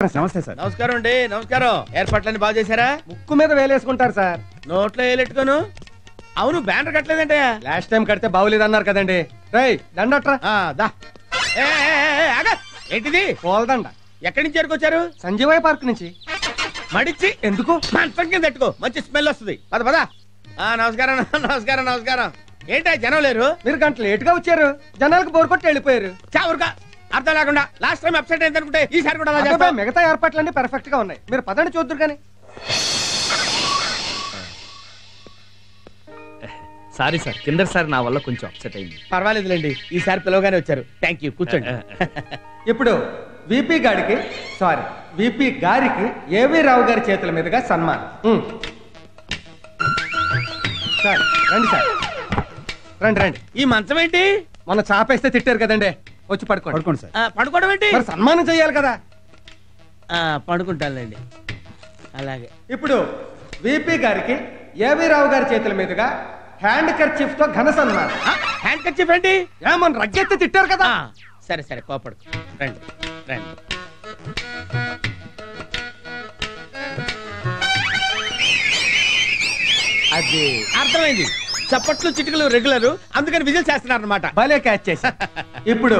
నమస్తే సార్. నమస్కారం అండి. నమస్కారం. ఏర్పాట్లన్నీ బాగా చేశారా? ముక్కు మీద వేలేసుకుంటారు సార్. నోట్లో వేలెట్టుకోను. అవును, బ్యానర్ కట్టలేదంటే లాస్ట్ టైం కడితే బాగులేదన్నారు కదండి. రేయ్ దండట్రా. దా. ఏంటిది? పోల్దండ. ఎక్కడి నుంచి ఎరుకొచ్చారు? సంజీవయ్య పార్క్ నుంచి. మడిచి ఎందుకు? మంచం కింద పెట్టుకో, మంచి స్మెల్ వస్తుంది. పద పద. నమస్కారం నమస్కారం నమస్కారం. ఏంటా జనం లేరు? మీరు గంట లేట్ గా వచ్చారు, జనాలకు బోర్ కొట్టి వెళ్ళిపోయారు. చావురుగా అర్థం లేకుండా లాస్ట్ టైం అప్సెట్ అయింది అనుకుంటే ఈసారి కూడా అలా చేస్తా. మిగతా ఏర్పాట్లన్నీ పర్ఫెక్ట్ గా ఉన్నాయి, మీరు పదండి చూద్దరు కానీ. సారీ సార్, కిందసారి నా వల్ల కొంచెం అప్సెట్ అయింది. పర్వాలేదులేండి, ఈసారి పిలవగానే వచ్చారు. థ్యాంక్ యూ, కూర్చోండి. ఇప్పుడు విపి గారికి ఏవి రావు గారి చేతుల మీదుగా సన్మానం. సార్ రండి సార్, రండి రండి. ఈ మంచం ఏంటి? మన చాపేస్తే తిట్టారు కదండి, వచ్చి పడుకోండి సార్. పడుకోవడం ఏంటి? మరి సన్మానం చేయాలి కదా. పడుకుంటానులేండి. అలాగే. ఇప్పుడు విపి గారికి ఏవి రావు గారి చేతుల మీదుగా హ్యాండ్ కర్చీఫ్ తో ఘన సన్మానం. హ్యాండ్ కర్చీఫ్ ఏంటి? ఏమన్నా రగ్గెత్తి తిట్టారు కదా. సరే సరే, కోపడు. రండి రండి. అది అర్థమైంది. చప్పట్లు చిటికలు రెగ్యులర్, అందుకని విజిల్ చేస్తున్నారు అనమాట. భలే క్యాచ్ చేసి. ఇప్పుడు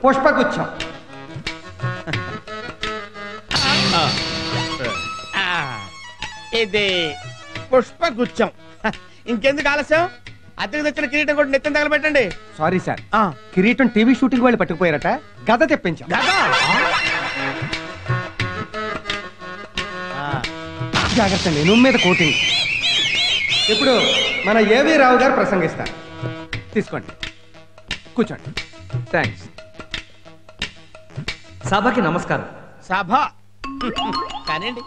పుష్పగుచ్చం. ఇది పుష్పగుచ్చం. ఇంకెందుకు ఆలస్యం? అద్దెకు తెచ్చిన కిరీటం కూడా నెత్తిన తగలబెట్టండి. సారీ సార్, కిరీటం టీవీ షూటింగ్ వాళ్ళు పట్టుకుపోయారట, గద తెప్పించాం. జాగ్రత్త అండి, నువ్వు మీద కోటింగ్. ఇప్పుడు మన ఏవి రావు గారు ప్రసంగిస్తారు, తీసుకోండి, కూర్చోండి. థ్యాంక్స్. సభకి నమస్కారం. సభ కానివ్వండి.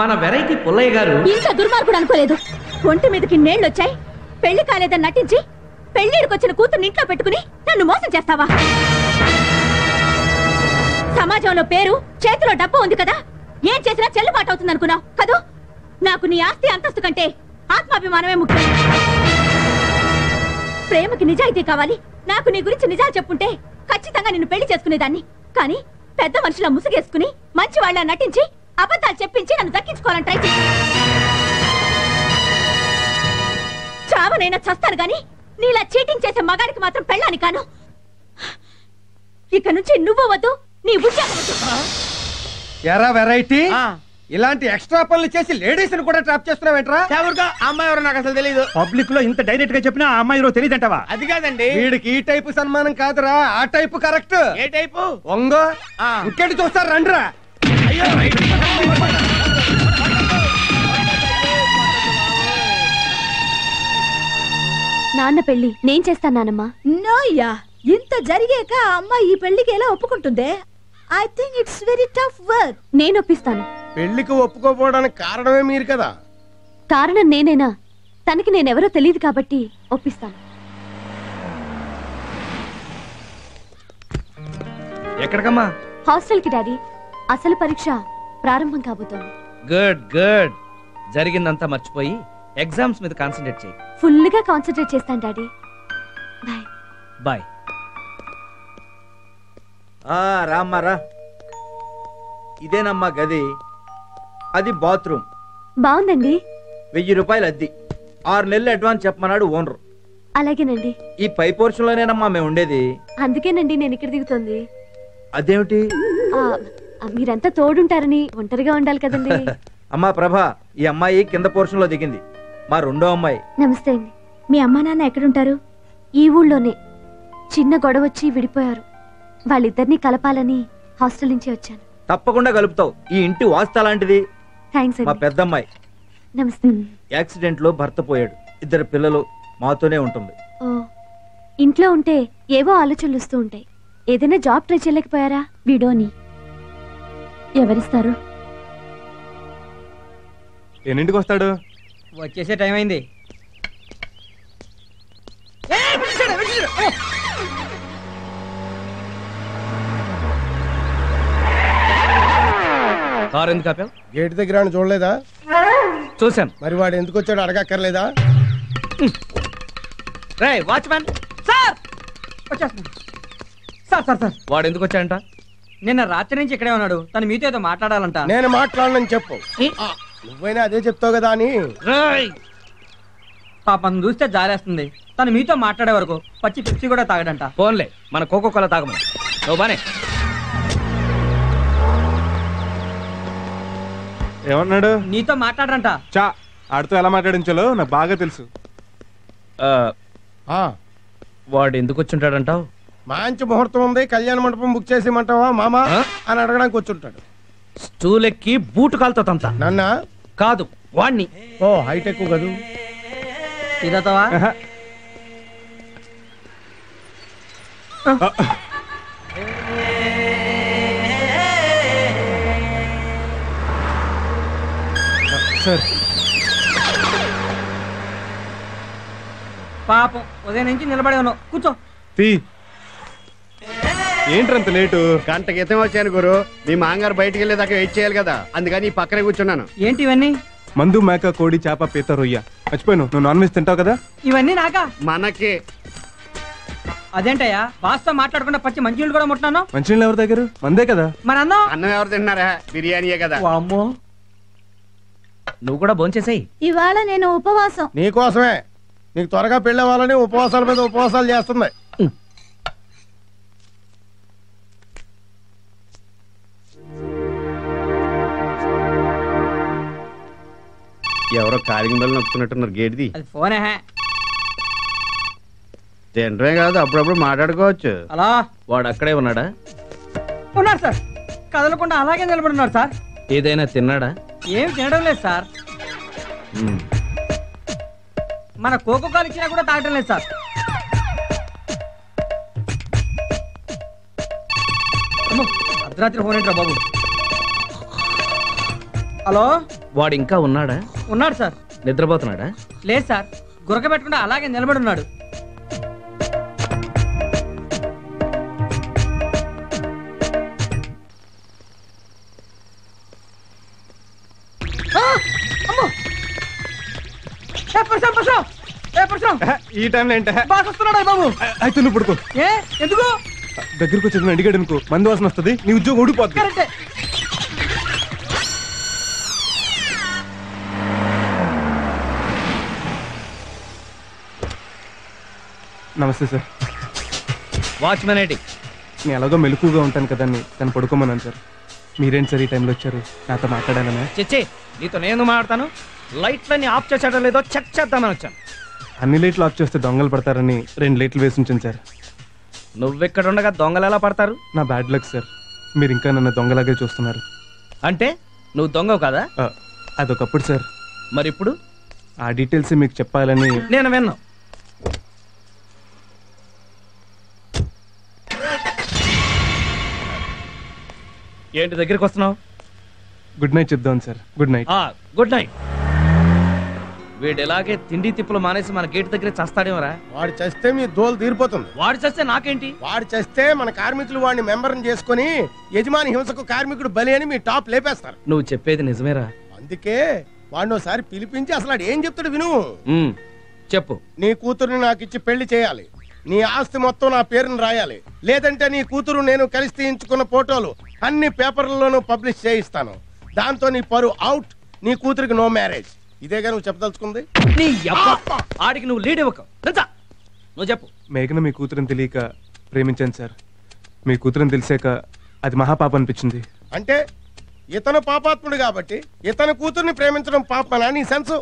మన వెరైటీ పుల్లయ్య గారు ఇంత దుర్మార్గుడు అనుకోలేదు. ఒంటి మీదకి నేళ్లు వచ్చాయి, పెళ్లి కాలేదని నటించి పెళ్లిడికొచ్చిన కూతుర్ని ఇంట్లో పెట్టుకుని నన్ను మోసం చేస్తావా? సమాజంలో పేరు, చేతిలో డబ్బు ఉంది కదా, ఏం చేసినా చెల్లుబాటు అవుతుంది అనుకున్నావు కదూ? నాకు నీ ఆస్తి అంతస్తు కంటే ఆత్మాభిమానమే ముఖ్యం. ప్రేమకి నిజాయితీ కావాలి. నాకు నీ గురించి నిజాలు చెప్పుంటే ఖచ్చితంగా నిన్ను పెళ్లి చేసుకునేదాన్ని. కానీ పెద్ద మనుషుల ముసుగేసుకుని మంచి వాళ్ళ నటించి అబద్ధాలు చెప్పించి నన్ను దక్కించుకోవాలని ట్రై చేసి చావనైనా చస్తాను గాని నీలా చీటింగ్ చేసే మగాడికి మాత్రం పెళ్ళాని కాను. ఇక నుంచి నువ్వు వద్దు, నీ ఉద్యోగం వద్దు. ఎరా వెరైటీ, ఇలాంటి ఎక్స్ట్రా పనులు చేసి లేడీస్ ని కూడా ట్రాప్ చేస్తున్నావేంట్రా? అమ్మాయి ఎవరో నాకు అసలు తెలియదు. పబ్లిక్ లో ఇంత డైరెక్ట్ గా చెప్పినా ఆ అమ్మాయి తెలియదంటావా? అది కాదండి, వీడికి ఈ టైపు సన్మానం కాదురా, ఆ టైపు కరెక్ట్. ఏ టైపు? ఒంగో ఇంకెంటి చూస్తారు, రండిరా. అయ్యో, నాన్న పెళ్లి నేను చేస్తాను నానమ్మా. నోయ్యా, ఇంత జరిగాక అమ్మాయి ఈ పెళ్లికి ఎలా ఒప్పుకుంటుందే? I think it's very tough work. నేను ఒప్పిస్తాను. పెళ్లికి ఒప్పుకోపోవడానికి కారణమే మీరు కదా. కారణం నేనేనా? తనకి నేనెవరో తెలియదు కాబట్టి ఒప్పిస్తాను. ఎక్కడికమ్మా? హాస్టల్ కి డాడీ, అసలు పరీక్ష ప్రారంభం కాబోతోంది. Good good. జరిగిందంతా మర్చిపోయి ఎగ్జామ్స్ మీద కాన్సన్ట్రేట్ చేయి. ఫుల్ గా కాన్సన్ట్రేట్ చేస్తాను డాడీ. Bye bye. రామ్మారా, ఇదేనమ్మా గది, అది బాత్రూమ్. బాగుందండి. 1000 రూపాయలు అద్దె, 6 నెలలు అడ్వాన్స్ చెప్పమన్నాడు ఓనర్. అలాగేనండి. ఈ పై పోర్షన్ లోనేనమ్మా మేము ఉండేది. అందుకేనండి నేను ఇక్కడ దిగుతోంది. అదేమిటి? మీరంతా తోడుంటారని ఒంటరిగా ఉండాలి కదండి. అమ్మా ప్రభా, ఈ అమ్మాయి కింద పోర్షన్ లో దిగింది, మా రెండో అమ్మాయి. నమస్తే అండి. మీ అమ్మా నాన్న ఎక్కడుంటారు? ఈ ఊళ్ళోనే. చిన్న గొడవ వచ్చి విడిపోయారు. వాళ్ళిద్దరినీ కలపాలని హాస్టల్ నుంచి వచ్చాను. తప్పకుండా కలుపుతావు, ఈ ఇంటి వాస్తు అలాంటిది. థ్యాంక్స్ మా అండి. పెద్దమ్మాయి నమస్తే. యాక్సిడెంట్ లో భర్త పోయాడు, 2 పిల్లలు, మాతోనే ఉంటుంది. ఓ, ఇంట్లో ఉంటే ఏవో ఆలోచనలు వస్తూ ఉంటాయి. ఏదైనా జాబ్ ట్రై చేయలేకపోయారా? వీడోని ఎవరిస్తారు? ఎన్నింటికి వస్తాడు? వచ్చేసే టైం అయింది. కారు ఎందుకు ఆపావు? గేట్ దగ్గర చూడలేదా? చూశాను. మరి వాడు ఎందుకు వచ్చాడు అడగక్కర్లేదా? రేయ్ వాచ్మ్యాన్. సార్ వచ్చేస్తున్నాను. సార్ సార్ సార్ వాడు ఎందుకు వచ్చాడంట? నిన్న రాత్రి నుంచి ఇక్కడే ఉన్నాడు. తను మీతో ఏదో మాట్లాడాలంట. నేను మాట్లాడనని చెప్పు. ఆ, నువ్వైనా అదే చెప్తావు కదా అని. రేయ్! పాపం చూస్తే జాలేస్తుంది. తను మీతో మాట్లాడే వరకు పచ్చి పిచ్చి కూడా తాగడంట. ఫోన్లే మన కోకో కోలా తాగమని. నువ్వు బానే ఏమన్నాడు? నీతో మాట్లాడరంట. చా ఆడితో ఎలా మాట్లాడించాలో నాకు బాగా తెలుసు. ఆ, వాడు ఎందుకు వచ్చుంటాడంటావు? మంచి ముహూర్తం ఉంది, కళ్యాణ మండపం బుక్ చేసేయమంటావా మామా అని అడగడానికి వచ్చుంటాడు. స్టూల్ ఎక్కి బూటు కాలుతో తంత నన్న కాదు వాణ్ణి. ఓ హైటెక్ కదూ. ఇదతవా సార్ పాపం ఉదయం నుంచి నిలబడి ఉన్నావు. కూర్చో. తీ ఏంట్రంత లేటు? గంట క్రితం వచ్చాను గురు. మీ మాంగారు బయటికి వెళ్ళేదాకా వెయిట్ చేయాలి కదా, అందుకని ఈ పక్కనే కూర్చున్నాను. ఏంటి ఇవన్నీ? మందు, మేక, కోడి, చేప, పీత, రొయ్య. మర్చిపోయాను, నువ్వు నాన్ వెజ్ తింటావు కదా? ఇవన్నీ నాకా? మనకి అదేంటయ్యా బాస్తో మాట్లాడకుండా పచ్చి మంచినీళ్ళు కూడా ముట్టినాను. మంచినీళ్ళు ఎవరి దగ్గర? మందే కదా. మన అన్నం అన్నం ఎవరు తింటున్నారా? బిర్యానీయే కదా. అమ్మో, నువ్వు కూడా భోంచేసేయ్. ఇవాళ నేను ఉపవాసం. నీకోసమే. నీకు త్వరగా పెళ్ళవ్వాలని ఉపవాసాల మీద ఉపవాసాలు చేస్తుంది. ఎవరో కాలింగ్ బెల్ నొక్కుతున్నట్టున్నారు. గేట్ది అది ఫోనే. తినడమే కాదు, అప్పుడప్పుడు మాట్లాడుకోవచ్చు. అలా వాడు అక్కడే ఉన్నాడా? ఉన్నారు సార్. కదలకుండా అలాగే నిలబడున్నారు సార్. ఏదైనా తిన్నాడా? ఏమి తినడం లేదు సార్. మన కోకో కాలు ఇచ్చినా కూడా తాగటం లేదు సార్. అమ్మో, అర్ధరాత్రి ఫోన్ ఏంట్రా బాబు. హలో, వాడు ఇంకా ఉన్నాడా? ఉన్నాడు సార్. నిద్రపోతున్నాడా? లేదు సార్, గురక పెట్టకుండా అలాగే నిలబడి ఉన్నాడు. ఈ టైంలో ఏంట? బాగా వస్తున్నాడా బాబు? అయితే నువ్వు పడుకో. ఏ ఎందుకు? దగ్గరకు వచ్చి అడిగాడు అనుకో, మందు వాసన వస్తుంది, నీ ఉద్యోగం ఊడిపోద్ది. కరెక్టే. నమస్తే సార్. వాచ్మెన్ ఏంటి? నేను ఎలాగో మెలకుగా ఉంటాను కదా అని తను పడుకోమన్నాను సార్. మీరేంటి సార్ ఈ టైంలో వచ్చారు? నాతో మాట్లాడాలనే. చెచ్చే నీతో నేను మాట్లాడతాను. లైట్లన్నీ ఆఫ్ చేసాడో లేదో చెక్ చేద్దామని వచ్చాను. అన్ని లైట్లు ఆఫ్ చేస్తే దొంగలు పడతారని 2 లైట్లు వేసి ఉంచాను సార్. నువ్వెక్కడ ఉండగా దొంగలు ఎలా పడతారు? నా బ్యాడ్ లక్ సార్. మీరు ఇంకా నన్ను దొంగలాగే చూస్తున్నారు. అంటే నువ్వు దొంగవు కదా? అదొకప్పుడు సార్. మరి ఇప్పుడు? ఆ డీటెయిల్స్ మీకు చెప్పాలని. నేను విన్నా. ఏంటి దగ్గరికి వస్తున్నావు? గుడ్ నైట్ చెప్దాం sir. Good night. Good night. వీడు ఎలాగే తిండి తిప్పులు మానేసి మన గేట్ దగ్గర చస్తాడేమరా? వాడు చస్తే మీ దోలు తీరిపోతుంది. వాడు చస్తే నాకేంటి? వాడు చస్తే మన కార్మికులు వాడిని మెంబర్ని చేసుకుని యజమాని హింసకు కార్మికుడు బలి అని మీ టాప్ లేపేస్తారు. నువ్వు చెప్పేది నిజమేరా? అందుకే వాడిని ఒకసారి పిలిపించి అసలు వాడు ఏం చెప్తాడు విను. చెప్పు. నీ కూతురుని నాకు ఇచ్చి పెళ్లి చేయాలి. నీ ఆస్తి మొత్తం నా పేరుని రాయాలి. లేదంటే నీ కూతురు నేను కలిసి తీయించుకున్న ఫోటోలు అన్ని పేపర్లలోనూ పబ్లిష్ చేయిస్తాను. దాంతో నీ పరువు అవుట్. నీ కూతురికి నో మ్యారేజ్. ఇదేగా నువ్వు చెప్పదలుచుకుంది? నీ ఆడికి నువ్వు లీడ్ ఇవ్వక. నువ్వు చెప్పు. మేఘన మీ కూతురుని తెలియక ప్రేమించాను సార్. మీ కూతురుని తెలిసాక అది మహాపాప అనిపించింది. అంటే ఇతను పాపాత్ముడు కాబట్టి ఇతను కూతుర్ని ప్రేమించడం పాపనా నీ సెన్స్?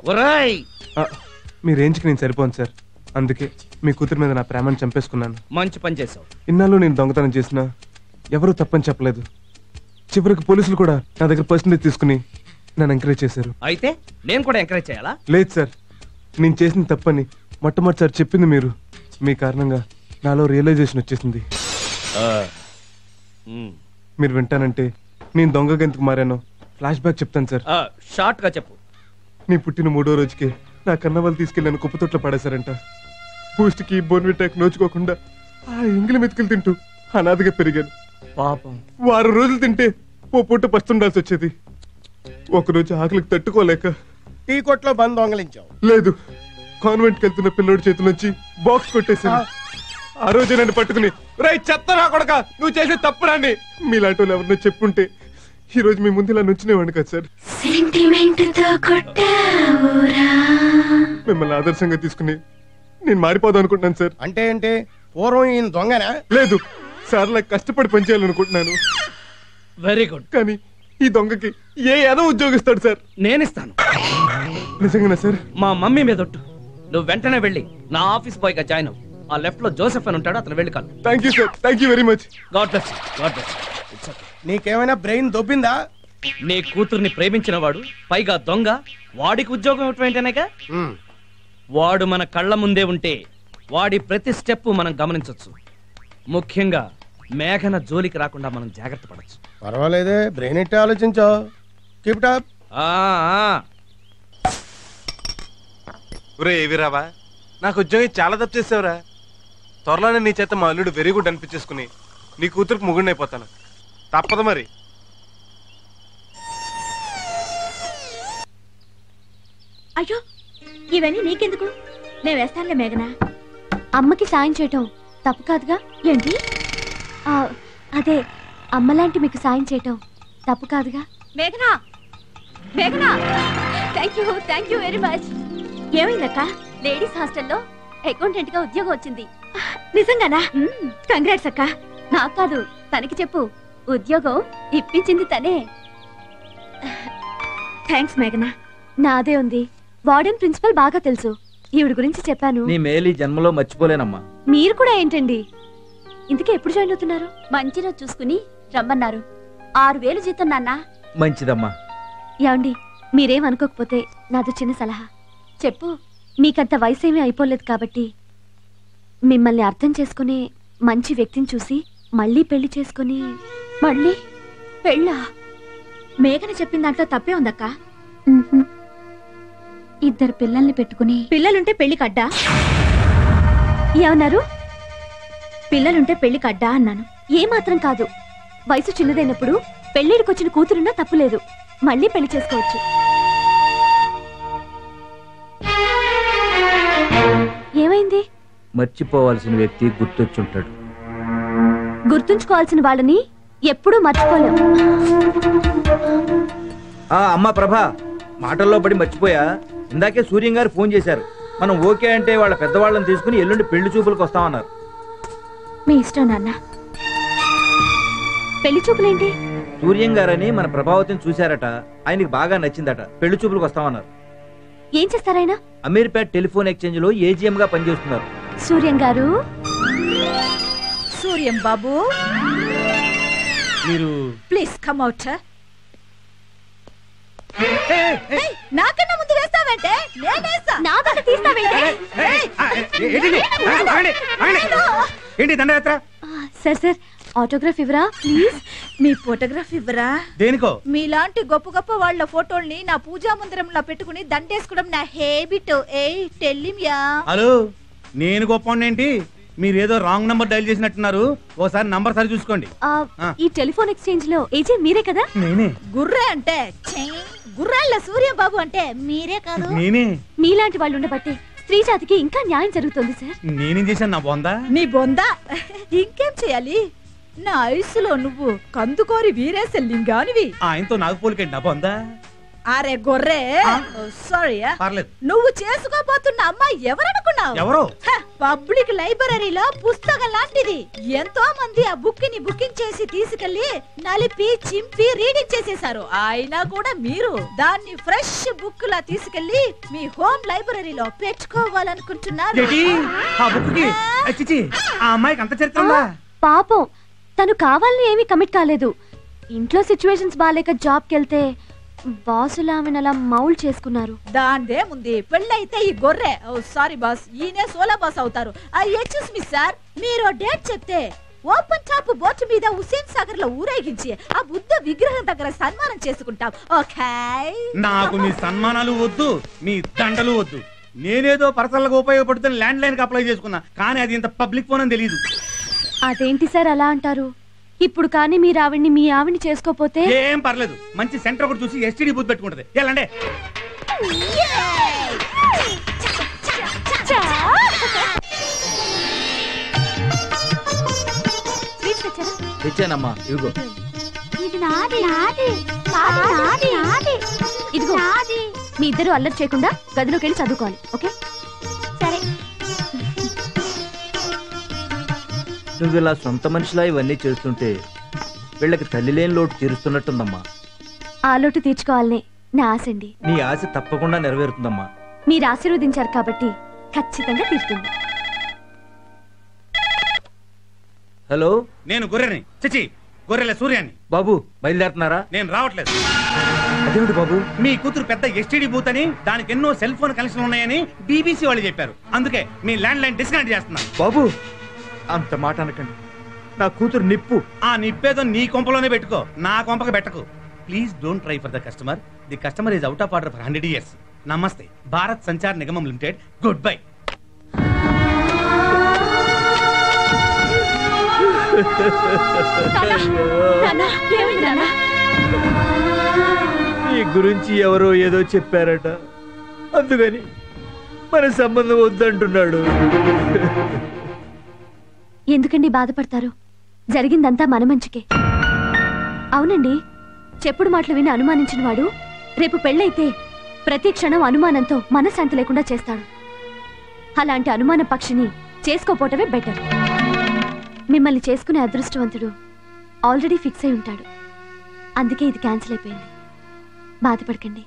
మీ రేంజ్కి నేను సరిపోను సార్. అందుకే మీ కూతురు మీద నా ప్రేమను చంపేసుకున్నాను. మంచి పని చేసావు. ఇన్నాళ్ళు నేను దొంగతనం చేసినా ఎవరూ తప్పని చెప్పలేదు. చివరికి పోలీసులు కూడా నా దగ్గర పర్సంటేజ్ తీసుకుని నన్ను ఎంకరేజ్ చేశారు. అయితే నేను కూడా ఎంకరేజ్ చేయాలా? లేదు సార్, నేను చేసిన తప్పని మొట్టమొదటిసారి చెప్పింది మీరు. మీ కారణంగా నాలో రియలైజేషన్ వచ్చేసింది. మీరు వింటానంటే నేను దొంగగా ఎందుకు మారానో ఫ్లాష్ బ్యాక్ చెప్తాను సార్. షార్ట్ గా చెప్పు. నీ పుట్టిన 3వ రోజుకి నా కన్న వాళ్ళు తీసుకెళ్ళి నన్ను కుప్పతొట్లో పడేశారంట. బూస్ట్కి బోన్విటాక్ నోచుకోకుండా ఆ ఎంగిలి మెతుకులు తింటూ అనాథగా పెరిగాను. పాపం. వారం రోజులు తింటే ఓ పూట పస్తుండాల్సి వచ్చేది. ఒకరోజు ఆకలికి తట్టుకోలేక టీ కొట్లో బంద్ దొంగలించావు. లేదు, కాన్వెంట్కి వెళ్తున్న పిల్లోడి చేతి నుంచి బాక్స్ కొట్టేశాను. ఆ రోజే నన్ను పట్టుకుని రేయ్ చెత్త నా కొడక నువ్వు చేసే తప్పురాని మీలాంటి వాళ్ళు ఎవరినో చెప్పుంటే ఈ రోజు మీ ముందు ఇలా నుంచునేవాడిని కదా సార్. మిమ్మల్ని ఆదర్శంగా తీసుకుని నేను మారిపోదాం అనుకుంటున్నాను సార్. అంటే ఏంటి? పూర్వం ఈయన దొంగనా? లేదు సార్, నాకు కష్టపడి పనిచేయాలనుకుంటున్నాను. Very good. కానీ ఈ దొంగకి ఏ ఏదో ఉద్యోగిస్తాడు సార్. నేనిస్తాను. నిజంగానా సార్? మా మమ్మీ మీద ఒట్టు. నువ్వు వెంటనే వెళ్ళి నా ఆఫీస్ బాయ్ గా జాయిన్ అవ్వు. ఆ లెఫ్ట్ లో జోసెఫ్ అని ఉంటాడు, అతను వెళ్ళి కాదు. Thank you sir, thank you very much. God bless you. God bless you. It's okay. నీకేమైనా బ్రెయిన్ దొబ్బిందా? నీ కూతుర్ని ప్రేమించిన వాడు పైగా దొంగ, వాడికి ఉద్యోగం ఇవ్వటం ఏంటనేగా? వాడు మన కళ్ళ ముందే ఉంటే వాడి ప్రతి స్టెప్ మనం గమనించొచ్చు. ముఖ్యంగా మేఘన జోలికి రాకుండా మనం జాగ్రత్త పడచ్చు. పర్వాలేదే, బ్రెయిన్ ఎట్టే ఆలోచించో. Keep it up. ఒరే ఏవిరావా, నాకు ఉద్యోగం చాలా తప్పు చేసావురా. త్వరలోనే నీ చేత మా అల్లుడు వెరీ గుడ్ అనిపించేసుకుని నీ కూతురికి ముగుడిని అయిపోతాను. తప్పదు మరి. అయ్యో, ఇవన్నీ నీకెందుకు? నేను వేస్తానులే మేఘనా. అమ్మకి సాయం చేయటం తప్పు కాదుగా? ఏంటి? అదే అమ్మలాంటి మీకు సాయం చేయటం తప్పు కాదుగా? మేఘనా, మేఘనా, thank you very much. ఏమైందక్క? Ladies హాస్టల్లో అకౌంటెంట్ గా ఉద్యోగం వచ్చింది. నిజంగానా? కంగ్రాట్స్ అక్క. నాకు కాదు, తనకి చెప్పు. ఉద్యోగం ఇప్పించింది తనే. థ్యాంక్స్ మేఘనా. నాదే ఉంది. వార్డెన్ ప్రిన్సిపల్ బాగా తెలుసు. ఈవిడ గురించి చెప్పాను. నీ మేలు ఈ జన్మలో మర్చిపోలేనమ్మా. మీరు కూడా ఏంటండి? ఇంతకీ ఎప్పుడు జాయిన్ అవుతున్నారు? మంచి రోజు చూసుకుని రమ్మన్నారు. 6,000 జీతం నాన్న. మంచిదమ్మా. ఏమండి, మీరేం అనుకోకపోతే నాదో చిన్న సలహా. చెప్పు. మీకంత వయసేమీ అయిపోలేదు కాబట్టి మిమ్మల్ని అర్థం చేసుకునే మంచి వ్యక్తిని చూసి మళ్ళీ పెళ్లి చేసుకుని. మళ్ళీ పెళ్ళా? మేఘన చెప్పిన దాంట్లో తప్పే ఉందక్క. ఇద్దరు పిల్లల్ని పెట్టుకుని. పిల్లలుంటే పెళ్లికి అడ్డా? ఏమన్నారు? పిల్లలుంటే పెళ్లికి అడ్డా అన్నాను. ఏమాత్రం కాదు. వయసు చిన్నదైనప్పుడు పెళ్లిడికొచ్చిన కూతురున్నా తప్పులేదు. మళ్ళీ పెళ్లి చేసుకోవచ్చు. ఏమైంది? మర్చిపోవాల్సిన వ్యక్తి గుర్తొచ్చుంటాడు. గుర్తుంచుకోవాల్సిన వాళ్ళని ఎప్పుడూ మర్చిపోలేం. అమ్మా ప్రభా, మాటల్లో పడి మర్చిపోయా. ఇందాకే సూర్యం గారు ఫోన్ చేశారు. మనం ఓకే అంటే వాళ్ళ పెద్దవాళ్ళని తీసుకుని ఎల్లుండి పెళ్లి చూపులకు వస్తామన్నారు. మీ ఇష్టం నాన్న. పెళ్లి చూపులేంటి? సూర్యం గారని మన ప్రభావతిని చూశారట. ఆయనకి బాగా నచ్చిందట. పెళ్లి చూపులకు వస్తామన్నారు. ఏం చేస్తారాయన? అమీర్పేట్ టెలిఫోన్ ఎక్స్చేంజ్ లో ఏజీఎం గా పనిచేస్తున్నారు. సూర్యం గారు. సూర్యం బాబు, మీరు ప్లీజ్ కమ్ అవుట్. నాకన్నా ముందు వేస్తావంటే నేనేస్తా. నాకన్నా తీస్తావేంటే? ఏంటి దండయాత్ర? సార్ సార్, ఆటోగ్రాఫ్ ఇవ్వరా ప్లీజ్. మీ ఫోటోగ్రాఫ్ ఇవ్వరా? దేనికో? మీలాంటి గొప్ప గొప్ప వాళ్ళ ఫోటోల్ని నా పూజా మందిరంలో పెట్టుకుని దండేసుకోవడం నా హ్యాబిట్. టెల్లిమియా. హలో, నేను గొప్ప ఏంటి? మీరేదో రాంగ్ నంబర్ డైల్ చేసినట్టున్నారు. ఓసారి నంబర్ సరి చూసుకోండి. ఈ టెలిఫోన్ ఎక్స్చేంజ్ లో ఏజెంట్ మీరే కదా? నేనే. గుర్రే అంటే గుర్రాళ్ళ సూర్యం బాబు అంటే మీరే కాదు? నేనే. మీలాంటి వాళ్ళు ఉండబట్టే స్త్రీ జాతికి ఇంకా న్యాయం జరుగుతుంది సార్. నేనేం చేశాను? నా బొందా? నీ బొందా ఇంకేం చేయాలి? నా ఐసులో నువ్వు కందుకోరి వీరేశ లింగానివి. ఆయనతో నాకు పోలికండి. నా బొందా? అరే గొర్రె, సారీ. పర్లేదు. నువ్వు చేసుకోబోతున్న అమ్మాయి ఎవరనుకున్నావు? ఎవరు? పబ్లిక్ లైబ్రరీలో పుస్తకం లాంటిది. ఎంతో మంది ఆ బుక్ ని బుకింగ్ చేసి తీసుకెళ్లి నలిపి చింపి రీడింగ్ చేసేశారు. అయినా కూడా మీరు దాన్ని ఫ్రెష్ బుక్ లా తీసుకెళ్లి మీ హోమ్ లైబ్రరీలో పెట్టుకోవాలనుకుంటున్నారు. ఆ అమ్మాయికి అంత చరిత్ర? పాపం, తను కావాలని ఏమీ కమిట్ కాలేదు. ఇంట్లో సిచ్యువేషన్స్ బాగాలేక జాబ్కి వెళ్తే బాసులు ఆమెను అలా మౌల్డ్ చేసుకున్నారు. దాందే ముందు పెళ్ళైతే ఈ గొర్రె, సారీ బాస్, ఈయనే సోలా బాస్ అవుతారు. ఎక్స్క్యూజ్ మీ సార్, మీరు డేట్ చెప్తే ఓపెన్ టాప్ బోట్ మీద హుసేన్ సాగర్ లో ఊరేగించి ఆ బుద్ధ విగ్రహం దగ్గర సన్మానం చేసుకుంటాం. ఓకే? నాకు మీ సన్మానాలు వద్దు, మీ దండలు వద్దు. నేనేదో పర్సనల్గా ఉపయోగపడుతున్న ల్యాండ్ లైన్ కి అప్లై చేసుకున్నా, కానీ అది ఇంత పబ్లిక్ ఫోన్ అని తెలియదు. అదేంటి సార్ అలా అంటారు? ఇప్పుడు కానీ మీరు ఆవిడ్ని మీ ఆవిడ్ని చేసుకోపోతే ఏం పర్లేదు. మంచి సెంటర్ ఒకటి చూసి ఎస్టీడీ బూత్ పెట్టుకుంటది. ఎలాండే? కార్డ్స్ తెచ్చారా? తెచ్చానమ్మా, ఇదిగో. ఇది నాది నాది నాది నాది. ఇదిగో మీ ఇద్దరు అల్లరి చేయకుండా గదిలోకి వెళ్ళి చదువుకోవాలి. ఓకే సరే. నువ్వు ఇలా సొంత మనిషిలా ఇవన్నీ చేస్తుంటే వీళ్ళకి తల్లి లేని లోటు తీరుస్తున్నట్టుందమ్మా. ఆ లోటు తీర్చుకోవాలనే నా ఆశ అండి. నీ ఆశ తప్పకుండా నెరవేరుతుందమ్మా. మీరు ఆశీర్వదించారు కాబట్టి ఖచ్చితంగా తీరుతుంది. హలో, నేను గొర్రెని చిచి గొర్రెల సూర్యాన్ని. బాబు బయలుదేరుతున్నారా? నేను రావట్లేదు. అదేమిటి బాబు? మీ కూతురు పెద్ద ఎస్టీడీ బూత్ అని, దానికి ఎన్నో సెల్ ఫోన్ కనెక్షన్ ఉన్నాయని బీబీసీ వాళ్ళు చెప్పారు. అందుకే మీ ల్యాండ్ లైన్ డిస్కనెక్ట్ చేస్తున్నా. బాబు అంత మాట అనకండి, నా కూతురు నిప్పు. ఆ నిప్పేదో నీ కొంపలోనే పెట్టుకో, నా కొంపకి పెట్టకు. Please don't try for the customer. The customer is out of order for 100 years. నమస్తే, భారత్ సంచార్ నిగమం లిమిటెడ్. Good bye. నీ గురించి ఎవరో ఏదో చెప్పారట, అందుకని మన సంబంధం వద్దంటున్నాడు. ఎందుకండి బాధపడతారు? జరిగిందంతా మన మంచికే. అవునండి, చెప్పుడు మాటలు విని అనుమానించిన వాడు రేపు పెళ్ళైతే ప్రతి క్షణం అనుమానంతో మనశ్శాంతి లేకుండా చేస్తాడు. అలాంటి అనుమాన పక్షిని చేసుకోపోవటమే బెటర్. మిమ్మల్ని చేసుకునే అదృష్టవంతుడు ఆల్రెడీ ఫిక్స్ అయి ఉంటాడు. అందుకే ఇది క్యాన్సిల్ అయిపోయింది. బాధపడకండి.